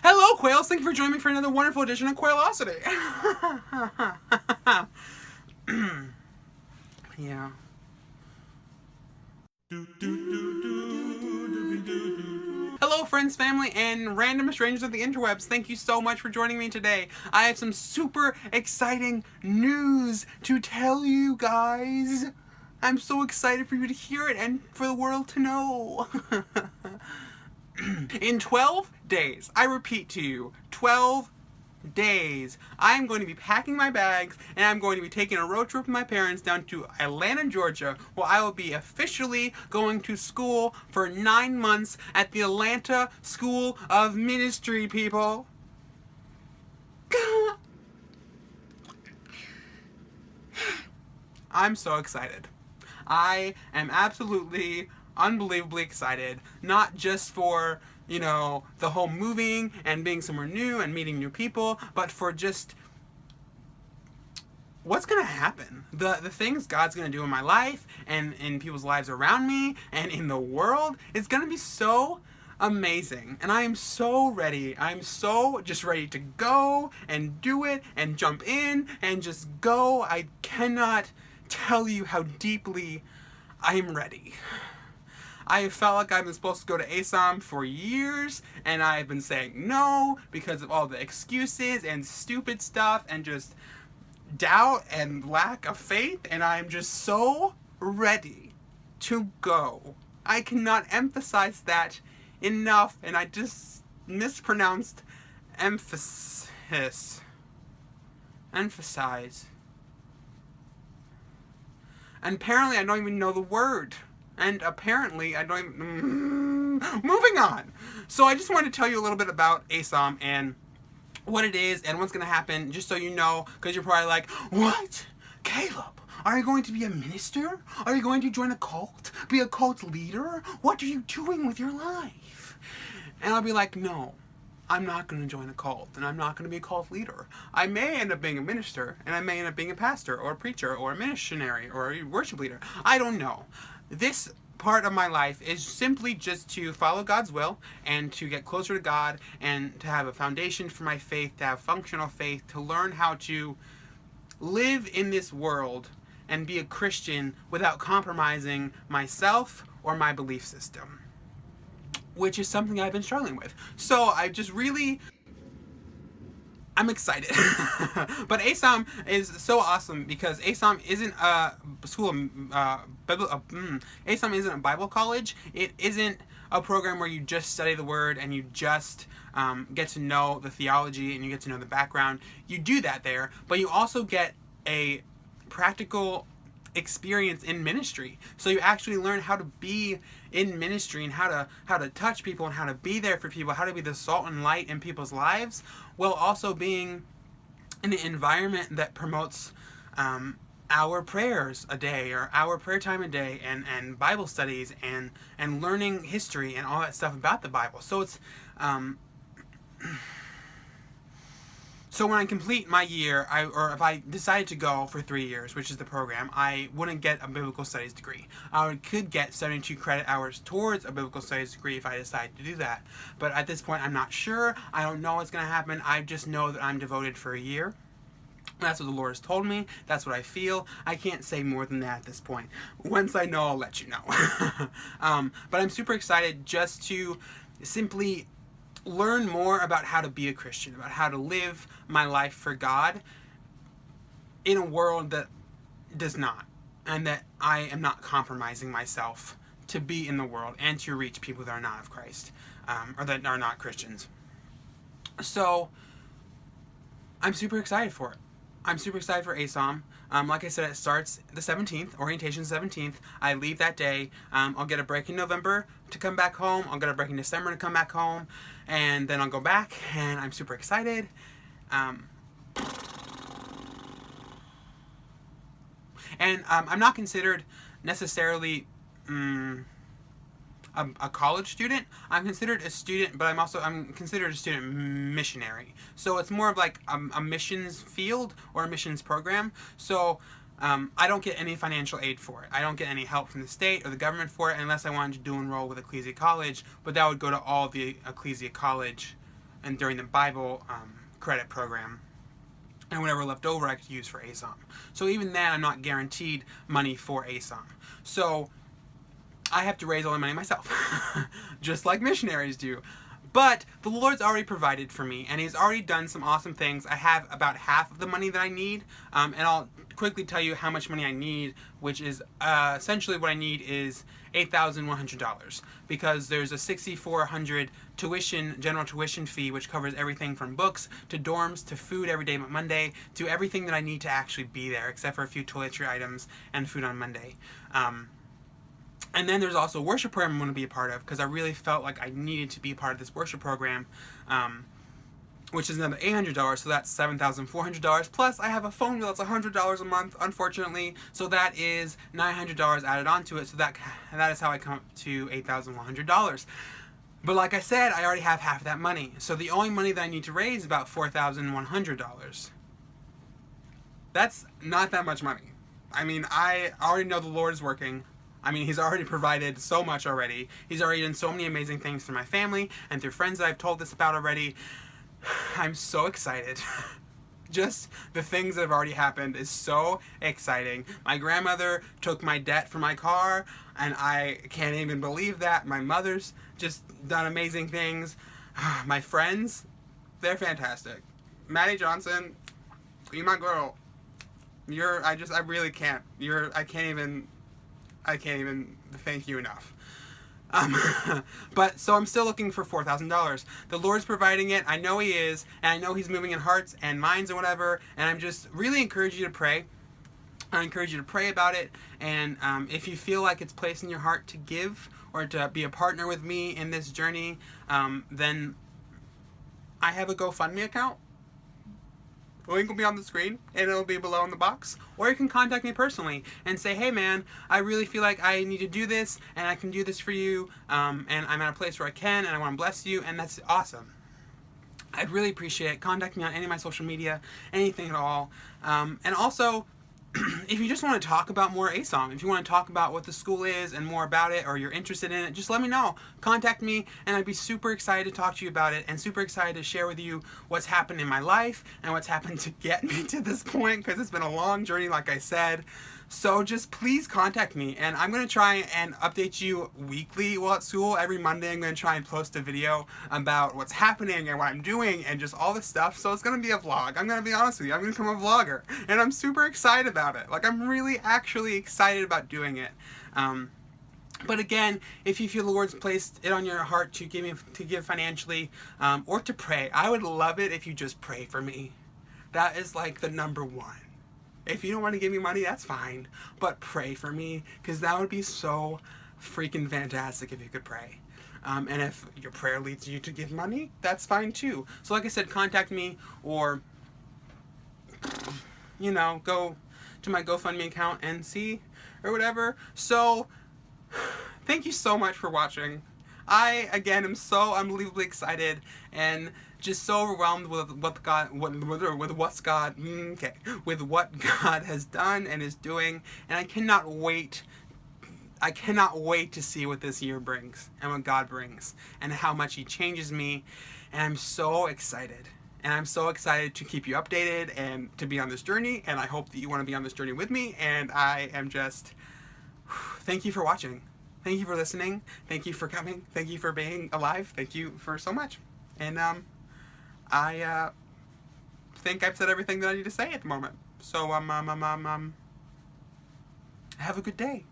Hello, Quails! Thank you for joining me for another wonderful edition of Quailosity. Yeah. Hello, friends, family, and random strangers of the interwebs. Thank you so much for joining me today. I have some super exciting news to tell you guys. I'm so excited for you to hear it and for the world to know. In 12 days, I repeat to you, 12 days, I'm going to be packing my bags and I'm going to be taking a road trip with my parents down to Atlanta, Georgia, where I will be officially going to school for 9 months at the Atlanta School of Ministry, people. I'm so excited. I am absolutely, unbelievably excited, not just for, the whole moving and being somewhere new and meeting new people, but for just what's gonna happen. The things God's gonna do in my life and in people's lives around me and in the world is gonna be so amazing. And I am so ready. I'm so just ready to go and do it and jump in and just go. I cannot tell you how deeply I am ready. I have felt like I've been supposed to go to ASOM for years, and I've been saying no because of all the excuses and stupid stuff and just doubt and lack of faith, and I'm just so ready to go. I cannot emphasize that enough, and I just mispronounced emphasis. Emphasize. And apparently I don't even know the word. And apparently I don't even... Moving on! So I just wanted to tell you a little bit about ASOM and what it is and what's going to happen, just so you know, because you're probably like, what? Caleb, are you going to be a minister? Are you going to join a cult? Be a cult leader? What are you doing with your life? And I'll be like, no, I'm not going to join a cult, and I'm not going to be a cult leader. I may end up being a minister, and I may end up being a pastor, or a preacher, or a missionary, or a worship leader. I don't know. This part of my life is simply just to follow God's will and to get closer to God and to have a foundation for my faith, to have functional faith, to learn how to live in this world and be a Christian without compromising myself or my belief system, which is something I've been struggling with. So I just really... I'm excited. But ASOM is so awesome because ASOM isn't a school of ASOM isn't a Bible college. It isn't a program where you just study the word and you just get to know the theology and you get to know the background. You do that there, but you also get a practical experience in ministry. So you actually learn how to be in ministry and how to touch people and how to be there for people, how to be the salt and light in people's lives, while also being in an environment that promotes our prayers a day or our prayer time a day and Bible studies and learning history and all that stuff about the Bible. So it's so when I complete my year, or if I decided to go for 3 years, which is the program, I wouldn't get a biblical studies degree. I could get 72 credit hours towards a biblical studies degree if I decide to do that. But at this point, I'm not sure. I don't know what's going to happen. I just know that I'm devoted for a year. That's what the Lord has told me. That's what I feel. I can't say more than that at this point. Once I know, I'll let you know. But I'm super excited just to simply learn more about how to be a Christian, about how to live my life for God in a world that does not, and that I am not compromising myself to be in the world and to reach people that are not of Christ, or that are not Christians. So I'm super excited for it. I'm super excited for ASOM. Like I said, it starts the 17th, orientation 17th. I leave that day. I'll get a break in November to come back home. I'll get a break in December to come back home. And then I'll go back, and I'm super excited. And I'm not considered necessarily a college student. I'm considered a student, but I'm considered a student missionary. So it's more of like a missions field or a missions program. So I don't get any financial aid for it. I don't get any help from the state or the government for it unless I wanted to dual enroll with Ecclesia College, but that would go to all the Ecclesia College and during the Bible credit program. And whatever left over I could use for ASOM. So even then, I'm not guaranteed money for ASOM. So I have to raise all the money myself, just like missionaries do. But the Lord's already provided for me, and He's already done some awesome things. I have about half of the money that I need, and I'll quickly tell you how much money I need, which is essentially what I need is $8,100, because there's a $6,400 general tuition fee, which covers everything from books to dorms to food every day but Monday to everything that I need to actually be there, except for a few toiletry items and food on Monday. And then there's also a worship program I'm going to be a part of, because I really felt like I needed to be a part of this worship program, which is another $800, so that's $7,400. Plus, I have a phone bill that's $100 a month, unfortunately, so that is $900 added onto it, so that is how I come up to $8,100. But like I said, I already have half of that money, so the only money that I need to raise is about $4,100. That's not that much money. I mean, I already know the Lord is working. I mean, He's already provided so much already. He's already done so many amazing things through my family and through friends that I've told this about already. I'm so excited. Just the things that have already happened is so exciting. My grandmother took my debt for my car, and I can't even believe that. My mother's just done amazing things. My friends, they're fantastic. Maddie Johnson, you're my girl. I really can't. I can't even thank you enough. But so I'm still looking for $4,000. The Lord's providing it. I know He is, and I know He's moving in hearts and minds and whatever. And I'm just really encourage you to pray. I encourage you to pray about it. And if you feel like it's placed in your heart to give or to be a partner with me in this journey, then I have a GoFundMe account. The link will be on the screen, and it'll be below in the box. Or you can contact me personally and say, hey man, I really feel like I need to do this, and I can do this for you, and I'm at a place where I can, and I want to bless you, and that's awesome. I'd really appreciate it. Contact me on any of my social media, anything at all. And also, if you just want to talk about more ASOM, if you want to talk about what the school is and more about it, or you're interested in it, just let me know. Contact me, and I'd be super excited to talk to you about it, and super excited to share with you what's happened in my life and what's happened to get me to this point, because it's been a long journey, like I said. So just please contact me, and I'm going to try and update you weekly while at school. Every Monday I'm going to try and post a video about what's happening and what I'm doing and just all this stuff. So it's going to be a vlog. I'm going to be honest with you. I'm going to become a vlogger, and I'm super excited about it. Like, I'm really actually excited about doing it. But again, if you feel the Lord's placed it on your heart to give financially, or to pray, I would love it if you just pray for me. That is like the number one. If you don't want to give me money, that's fine. But pray for me, because that would be so freaking fantastic if you could pray. And if your prayer leads you to give money, that's fine too. So like I said, contact me, or, go to my GoFundMe account and see, or whatever. So, thank you so much for watching. I, again, am so unbelievably excited and just so overwhelmed with what God has done and is doing, and I cannot wait to see what this year brings and what God brings and how much He changes me, and I'm so excited. And I'm so excited to keep you updated and to be on this journey, and I hope that you want to be on this journey with me, and I am just, thank you for watching. Thank you for listening. Thank you for coming. Thank you for being alive. Thank you for so much. And I think I've said everything that I need to say at the moment. So have a good day.